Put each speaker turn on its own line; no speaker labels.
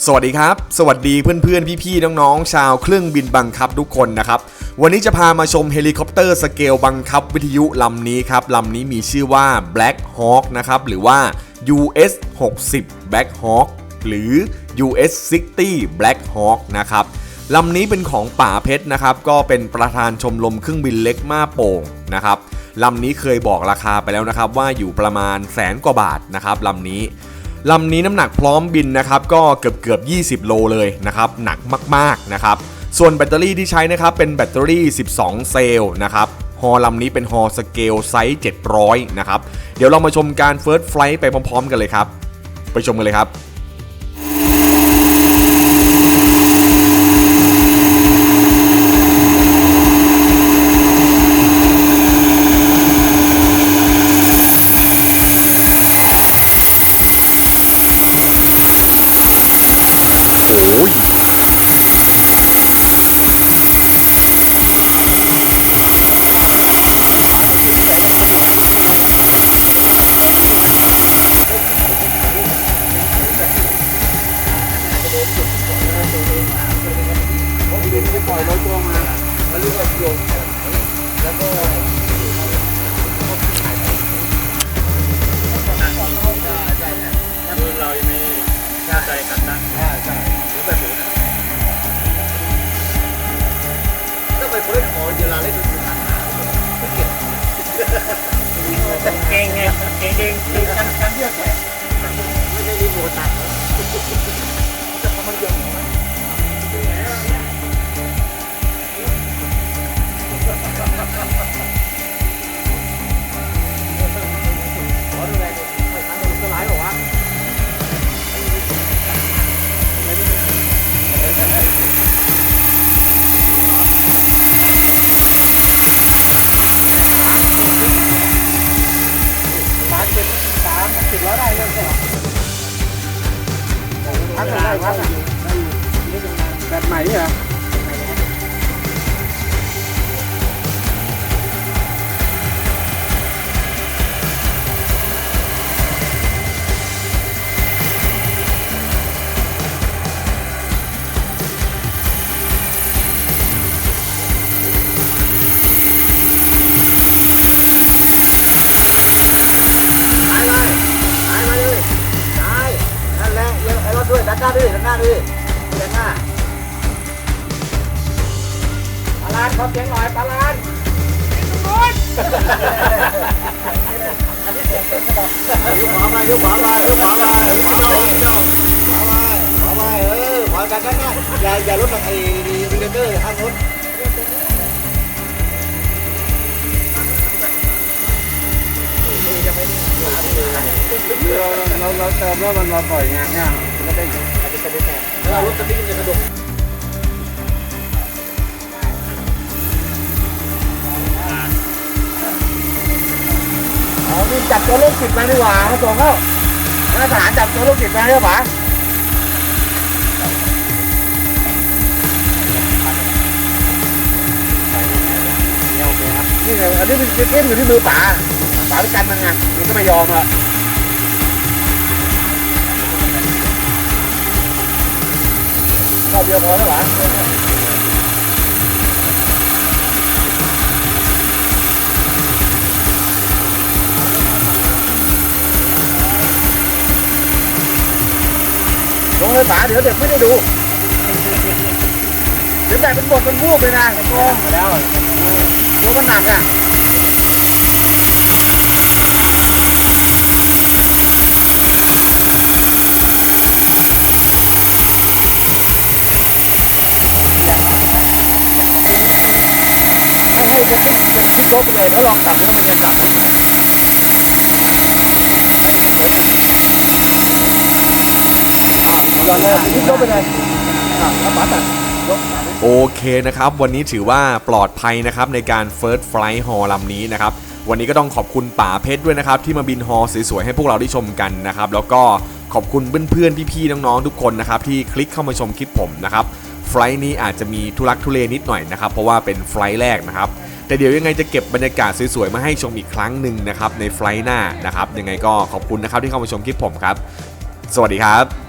สวัสดีครับสวัสดีเพื่อนๆพี่ๆน้องๆชาวเครื่องบินบังคับทุกคนนะครับวันนี้จะพามาชมเฮลิคอปเตอร์สเกลบังคับวิทยุลำนี้ครับลำนี้มีชื่อว่า Black Hawk นะครับหรือว่า US 60 Black Hawk หรือ US 60 Black Hawk นะครับลำนี้เป็นของป๋าเพชรนะครับก็เป็นประธานชมรมเครื่องบินเล็กม่าโป่งนะครับลำนี้เคยบอกราคาไปแล้วนะครับว่าอยู่ประมาณแสนกว่าบาทนะครับลำนี้น้ำหนักพร้อมบินนะครับก็เกือบ20 โลเลยนะครับหนักมากๆนะครับส่วนแบตเตอรี่ที่ใช้นะครับเป็นแบตเตอรี่12 เซลล์นะครับฮอลำนี้เป็นฮอสเกลไซส์700นะครับเดี๋ยวเรามาชมการเฟิร์สไฟลท์ไปพร้อมๆกันเลยครับไปชมกันเลยครับโอ้ย
ปล่อยรถตัวมาแล้วลูกก็โยนแล้วก็คือเรายังไม่แน่ใจกันนะใช่หรือแบบนั้นถ้าไปเฟิร์สขอเวลาเล่นดนตรีแต่เก่งไงเก่งการเลือกแขกไม่ใช่รีโมทตัดจะทำมันเยอะ10 ล้อได้ยังใช่ไหมพักได้พักแบบใหม่เหรอด้วยด้านหน้าด้วยด้านหน้าด้วยด้านหน้าปลาลานเขาเสียงหน่อยปลาลานทุกคนอันนี้เสียงเต็มกระบอกยกขวาไปยกขวาไปยกขวาไปขวาไปขวาไปขวากันกันได้อย่าลดแบบไอ้วิลเลเตอร์ข้างรถเราเติมแล้วมันปล่อยงานเนี่ยก็ได้อาจจะเป็นแน่แล้วรถกระดิ่งจะกระดกอ๋อนี่จับตัวลูกศิษย์มาดีกว่าเขาส่งเข้าทหารจับตัวลูกศิษย์มาใช่ปะนี่ไงอันนี้เป็นเกมอยู่ที่มือป๋าไปกันมันไงมันก็ไม่ยอมอ่ะรอบเดียวพอแล้วหรอลงเลยป๋าเดี๋ยวเด็กไม่ได้ดูเดี๋ยวแต่เป็นบทเป็นวูบเลยนะโอ้มาแล้วตัวมันหนักอ่ะคิดลบเลยแล้วลองขับแล้วมันจะขับได้ยังไงคิดลบไปเลยป๋าตัด
โอเคนะครับวันนี้ถือว่าปลอดภัยนะครับในการ First Flight ฮอลำนี้นะครับวันนี้ก็ต้องขอบคุณป๋าเพชรด้วยนะครับที่มาบินฮอสวยๆให้พวกเราได้ชมกันนะครับแล้วก็ขอบคุณเพื่อนๆพี่ๆน้องๆทุกคนนะครับที่คลิกเข้ามาชมคลิปผมนะครับไฟล์นี้อาจจะมีทุลักทุเลนิดหน่อยนะครับเพราะว่าเป็นไฟล์แรกนะครับแต่เดี๋ยวยังไงจะเก็บบรรยากาศสวยๆมาให้ชมอีกครั้งหนึ่งนะครับในไฟล์หน้านะครับยังไงก็ขอบคุณนะครับที่เข้ามาชมคลิปผมครับสวัสดีครับ